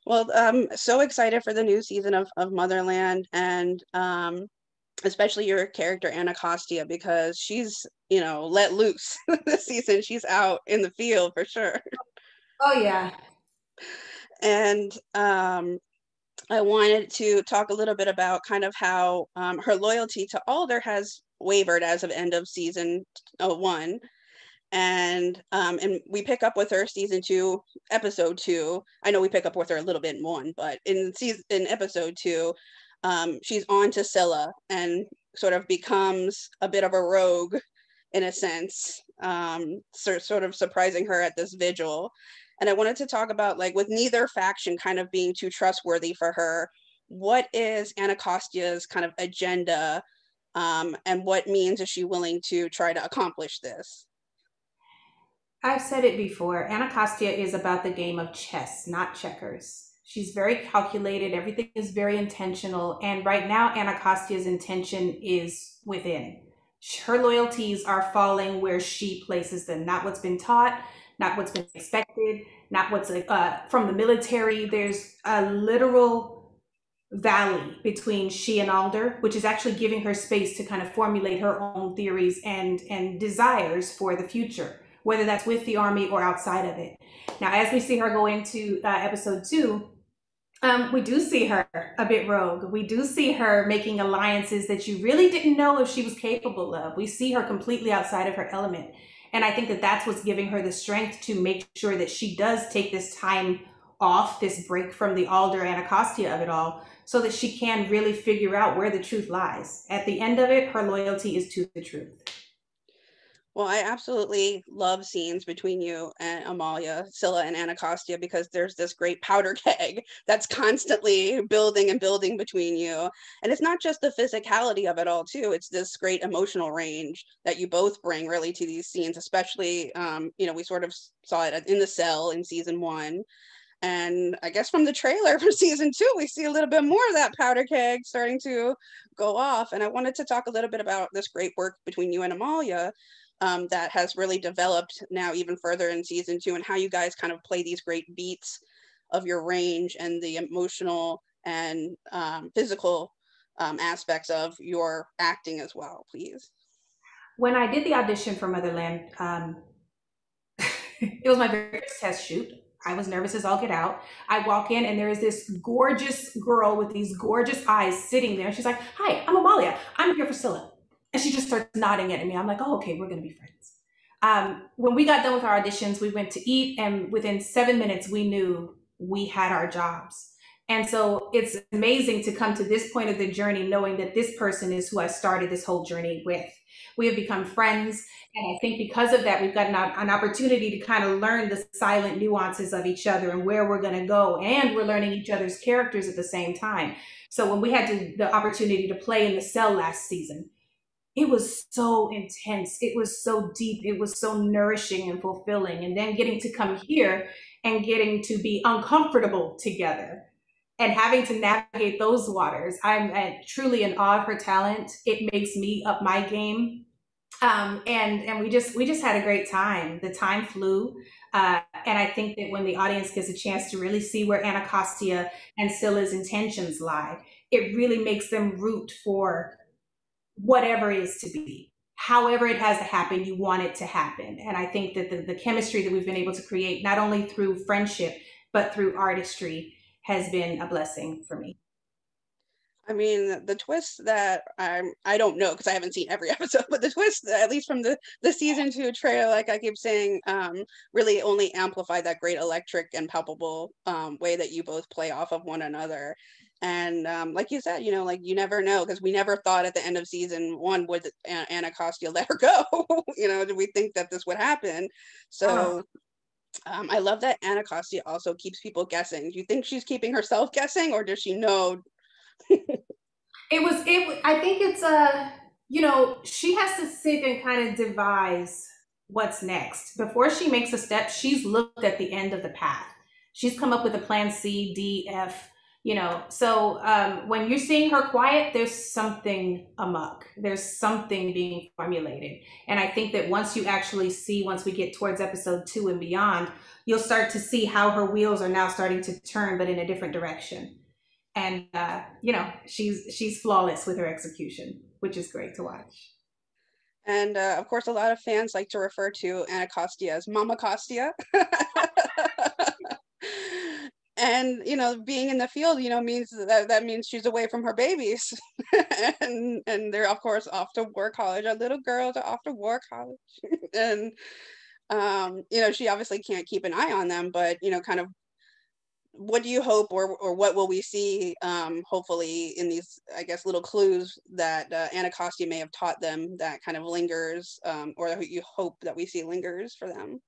Well, I'm so excited for the new season of Motherland and especially your character Anacostia because she's, let loose this season. She's out in the field for sure. Oh yeah. And I wanted to talk a little bit about kind of how her loyalty to Alder has wavered as of end of season one. And we pick up with her season two, episode two. I know we pick up with her a little bit in one, but in episode two, she's on to Scylla and sort of becomes a bit of a rogue in a sense, sort of surprising her at this vigil. And I wanted to talk about, like, with neither faction kind of being too trustworthy for her, what is Anacostia's kind of agenda, and what means is she willing to try to accomplish this? I've said it before. Anacostia is about the game of chess, not checkers. She's very calculated. Everything is very intentional. And right now, Anacostia's intention is within. Her loyalties are falling where she places them, not what's been taught, not what's been expected, not what's from the military. There's a literal valley between she and Alder, which is actually giving her space to kind of formulate her own theories and desires for the future, whether that's with the army or outside of it. Now, as we see her go into episode two, we do see her a bit rogue. We do see her making alliances that you really didn't know if she was capable of. We see her completely outside of her element. And I think that that's what's giving her the strength to make sure that she does take this time off, this break from the Alder Anacostia of it all, so that she can really figure out where the truth lies. At the end of it, her loyalty is to the truth. Well, I absolutely love scenes between you and Amalia, Scylla, and Anacostia because there's this great powder keg that's constantly building and building between you. And it's not just the physicality of it all, too. It's this great emotional range that you both bring really to these scenes, especially, we sort of saw it in the cell in season one. And I guess from the trailer for season two, we see a little bit more of that powder keg starting to go off. And I wanted to talk a little bit about this great work between you and Amalia, that has really developed now even further in season two, and how you guys kind of play these great beats of your range and the emotional and physical aspects of your acting as well, please. When I did the audition for Motherland, it was my very first test shoot. I was nervous as all get out. I walk in and there is this gorgeous girl with these gorgeous eyes sitting there. She's like, "Hi, I'm Amalia. I'm here for Scylla." And she just starts nodding at me. I'm like, "Oh, okay, we're going to be friends." When we got done with our auditions, we went to eat, and within 7 minutes, we knew we had our jobs. And so it's amazing to come to this point of the journey knowing that this person is who I started this whole journey with. We have become friends. And I think because of that, we've got an opportunity to kind of learn the silent nuances of each other and where we're going to go. And we're learning each other's characters at the same time. So when we had the opportunity to play in the cell last season, it was so intense. It was so deep. It was so nourishing and fulfilling. And then getting to come here and getting to be uncomfortable together and having to navigate those waters. I'm truly in awe of her talent. It makes me up my game. And we just had a great time. The time flew. And I think that when the audience gets a chance to really see where Anacostia and Scylla's intentions lie, it really makes them root for whatever is to be. However it has to happen, you want it to happen. And I think that the chemistry that we've been able to create, not only through friendship, but through artistry, has been a blessing for me. I mean, the twist that I don't know because I haven't seen every episode, but the twist, at least from the season two trailer, like I keep saying, really only amplify that great electric and palpable way that you both play off of one another. And like you said, like you never know because we never thought at the end of season one would Anacostia let her go. Did we think that this would happen? Oh, So I love that Anacostia also keeps people guessing. Do you think she's keeping herself guessing, or does she know? I think it's she has to sit and kind of devise what's next. Before she makes a step, she's looked at the end of the path. She's come up with a plan C, D, F, So when you're seeing her quiet, there's something amok, there's something being formulated. And I think that once you actually see, once we get towards episode 2 and beyond, you'll start to see how her wheels are now starting to turn, but in a different direction. And she's flawless with her execution, which is great to watch. And of course, a lot of fans like to refer to Anacostia as Mama Costia. And being in the field means that means she's away from her babies. And they're of course off to war college. Our little girls are off to war college. And she obviously can't keep an eye on them, but kind of what do you hope, or what will we see, hopefully, in these, I guess, little clues that Anacostia may have taught them that kind of lingers, or that you hope that we see lingers for them?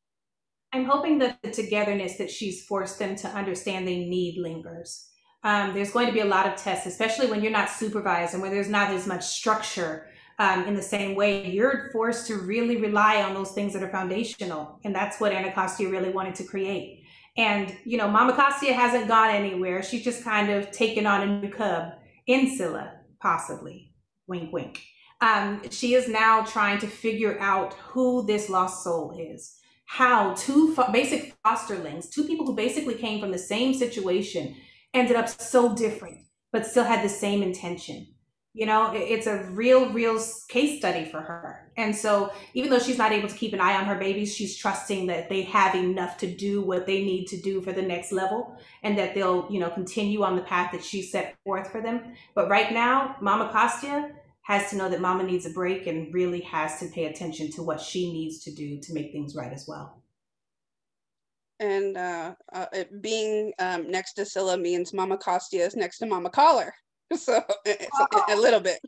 I'm hoping that the togetherness that she's forced them to understand they need lingers. There's going to be a lot of tests, especially when you're not supervised and when there's not as much structure in the same way. You're forced to really rely on those things that are foundational. And that's what Anacostia really wanted to create. And, Mama Costia hasn't gone anywhere. She's just kind of taken on a new cub in Scylla, possibly. Wink, wink. She is now trying to figure out who this lost soul is. How two basic fosterlings, two people who basically came from the same situation, ended up so different, but still had the same intention. It's a real case study for her. And so even though she's not able to keep an eye on her babies, she's trusting that they have enough to do what they need to do for the next level, and that they'll, continue on the path that she set forth for them. But right now, Mama Costia has to know that Mama needs a break and really has to pay attention to what she needs to do to make things right as well. And it being next to Scylla means Mama Costia is next to Mama Collar. So a little bit.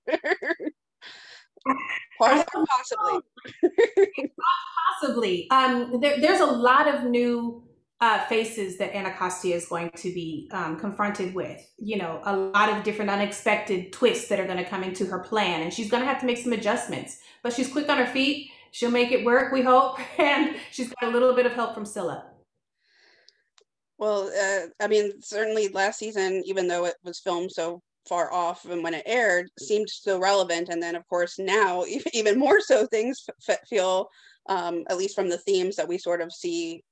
Possibly. Possibly. There's a lot of new faces that Anacostia is going to be confronted with. A lot of different unexpected twists that are going to come into her plan, and she's going to have to make some adjustments. But she's quick on her feet. She'll make it work, we hope. And she's got a little bit of help from Scylla. Well, I mean, certainly last season, even though it was filmed so far off and when it aired, seemed so relevant. And then, of course, now even more so, things feel, at least from the themes that we sort of see,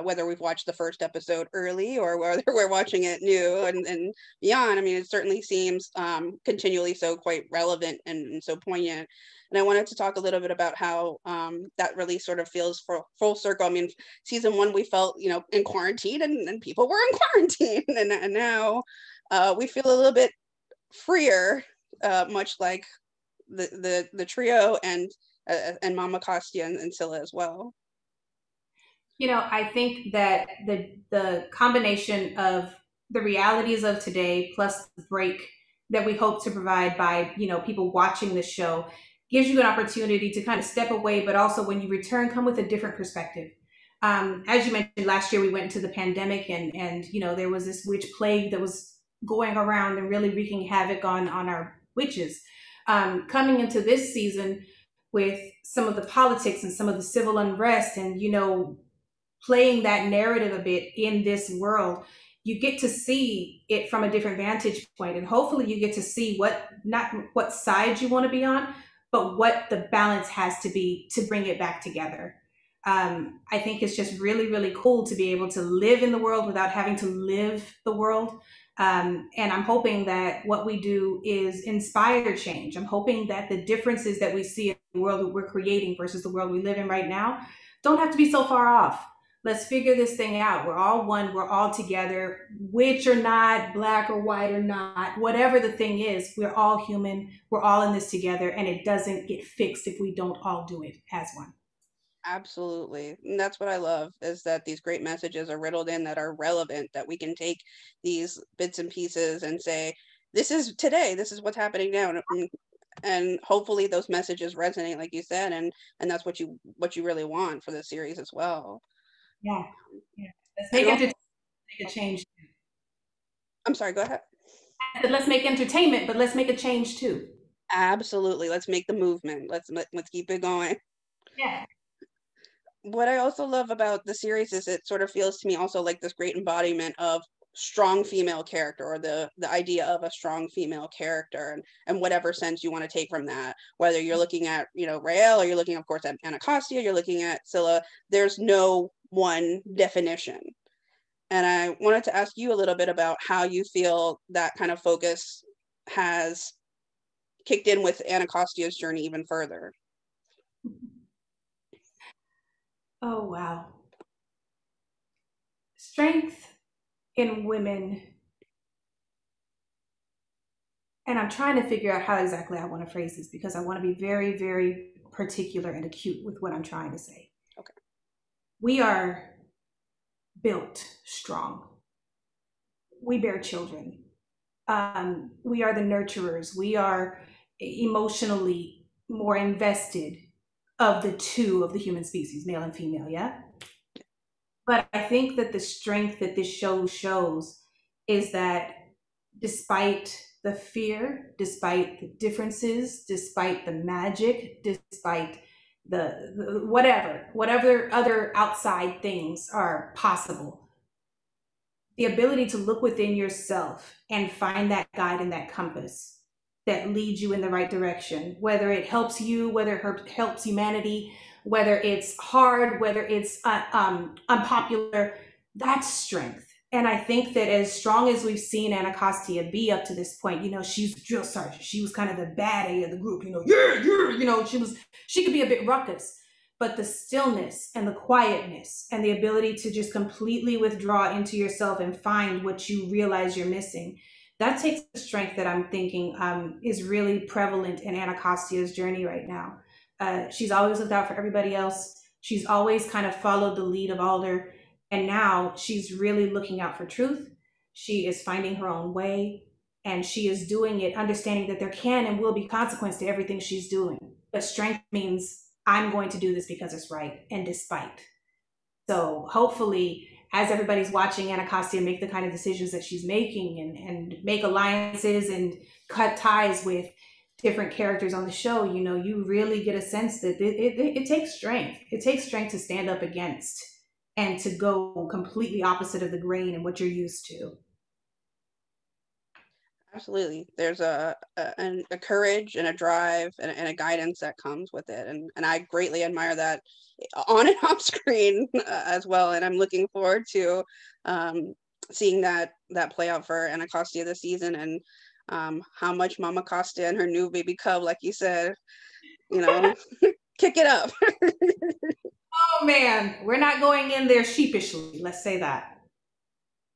whether we've watched the first episode early or whether we're watching it new and beyond. I mean, it certainly seems continually so quite relevant and so poignant. And I wanted to talk a little bit about how that really sort of feels for full circle. I mean, season 1, we felt, in quarantine and people were in quarantine. And now we feel a little bit freer, much like the trio and Mama Costia and Scylla as well. I think that the combination of the realities of today plus the break that we hope to provide by, people watching this show gives you an opportunity to kind of step away, but also when you return, come with a different perspective. As you mentioned, last year we went into the pandemic and there was this witch plague that was going around and really wreaking havoc on our witches. Coming into this season with some of the politics and some of the civil unrest and, playing that narrative a bit in this world, you get to see it from a different vantage point. And hopefully you get to see not what side you want to be on, but what the balance has to be to bring it back together. I think it's just really, really cool to be able to live in the world without having to live the world. And I'm hoping that what we do is inspire change. I'm hoping that the differences that we see in the world that we're creating versus the world we live in right now don't have to be so far off. Let's figure this thing out. We're all one. We're all together, witch or not, black or white or not, whatever the thing is, we're all human. We're all in this together, and it doesn't get fixed if we don't all do it as one. Absolutely. And that's what I love, is that these great messages are riddled in that are relevant, that we can take these bits and pieces and say, this is today, this is what's happening now. And hopefully those messages resonate, like you said, and that's what you really want for the series as well. Yeah. Let's make a change. I'm sorry, go ahead. Let's make entertainment, but let's make a change too. Absolutely. Let's make the movement. Let's keep it going. Yeah. What I also love about the series is it sort of feels to me also like this great embodiment of strong female character, or the idea of a strong female character, and whatever sense you want to take from that, whether you're looking at, you know, Rael, or you're looking, of course, at Anacostia, you're looking at Scylla. There's no one definition. And I wanted to ask you a little bit about how you feel that kind of focus has kicked in with Anacostia's journey even further. Oh, wow. Strength in women. And I'm trying to figure out how exactly I want to phrase this because I want to be very, very particular and acute with what I'm trying to say. Okay. We are built strong. We bear children. We are the nurturers. We are emotionally more invested of the two of the human species, male and female, yeah? But I think that the strength that this show shows is that despite the fear, despite the differences, despite the magic, despite the whatever other outside things are possible, the ability to look within yourself and find that guide and that compass that leads you in the right direction, whether it helps you, whether it helps humanity, whether it's hard, whether it's unpopular, that's strength. And I think that as strong as we've seen Anacostia be up to this point, you know, she's drill sergeant. She was kind of the baddie of the group, you know, you know, she could be a bit ruckus, but the stillness and the quietness and the ability to just completely withdraw into yourself and find what you realize you're missing, that takes the strength that I'm thinking is really prevalent in Anacostia's journey right now. She's always looked out for everybody else. She's always kind of followed the lead of Alder. And now she's really looking out for truth. She is finding her own way. And she is doing it, understanding that there can and will be consequence to everything she's doing. But strength means I'm going to do this because it's right and despite. So hopefully, as everybody's watching Anacostia make the kind of decisions that she's making and make alliances and cut ties with different characters on the show, you know, you really get a sense that it takes strength. It takes strength to stand up against and to go completely opposite of the grain and what you're used to. Absolutely. There's a courage and a drive and a guidance that comes with it. And I greatly admire that on and off screen as well. And I'm looking forward to seeing that play out for Anacostia this season, and how much Mama Costa and her new baby cub, like you said, you know, kick it up. Oh man, we're not going in there sheepishly. Let's say that.